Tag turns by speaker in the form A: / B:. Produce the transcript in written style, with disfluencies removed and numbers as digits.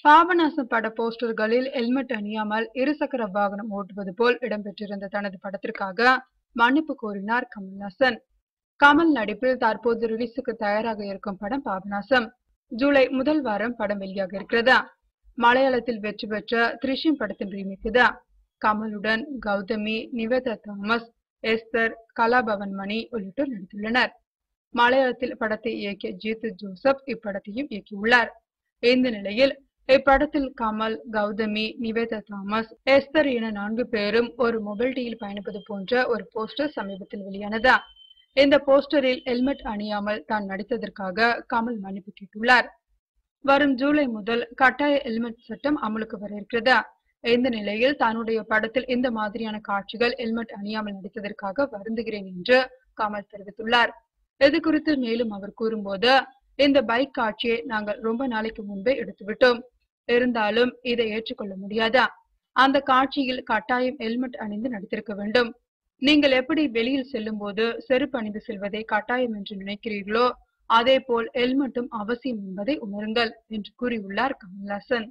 A: பாபநாசம் பட போஸ்டர்களில் ஹெல்மெட் அணியாமல் இருசக்கர வாகனம் ஓட்டுவது போல் இடம்பெற்றிருந்த தனது படத்திற்காக மன்னிப்பு கோரினார் கமல்ஹாசன். கமல் நடிப்பில் தற்போது ரிலீஸுக்கு தயாராக இருக்கும் படம் பாபநாசம். ஜூலை முதல் வாரம் படம் வெளியாக இருக்கிறது. மலையாளத்தில் வெற்றி பெற்ற த்ரிஷியம் படத்தின் ரீமேக் இது. கமலுடன் கௌதமி, நிவேதா தாமஸ், எஸ்தர், கலாபவன் மணி உள்ளிட்டோர் நடித்துள்ளனர். மலையாளத்தில் படத்தை இயக்கிய ஜீத்து ஜோசப் இப்படத்தையும் இயக்கியுள்ளார். இந்த நிலையில் இப்படத்தில் கமல், கௌதமி, நிவேதா தாமஸ், எஸ்தர் என 4 பேரும் ஒரு மொபைல்டியில் பயணிப்பது போன்ற ஒரு போஸ்டர் சமீபத்தில் வெளியானது. இந்த போஸ்டரில் ஹெல்மெட் அணியாமல் தான் நடித்ததற்காக கமல் மன்னிப்பு கேட்டுள்ளார். வரும் ஜூலை முதல் கட்டாய ஹெல்மெட் சட்டம் அமலுக்கு வர இருக்கிறது. இந்த நிலையில் தன்னுடைய படத்தில் இந்த மாதிரியான காட்சிகள் ஹெல்மெட் அணியாமல் நடித்ததற்காக வருந்துகிறேன் என்று கமல் தெரிவித்துள்ளார். இது குறித்து மேலும் அவர் கூறும்போது, இந்த பைக் காட்சியை நாங்கள் ரொம்ப நாளைக்கு முன்பே எடுத்துவிட்டோம். இருந்தாலும் இதை ஏற்றுக்கொள்ள முடியாதா? அந்த காட்சியில் கட்டாயம் ஹெல்மெட் அணிந்து நடித்திருக்க வேண்டும். நீங்கள் எப்படி வெளியில் செல்லும் போது செருப்பு அணிந்து செல்வதை கட்டாயம் என்று நினைக்கிறீர்களோ அதே போல் ஹெல்மெட்டும் அவசியம் என்பதை உணருங்கள் என்று கூறியுள்ளார் கமல்ஹாசன்.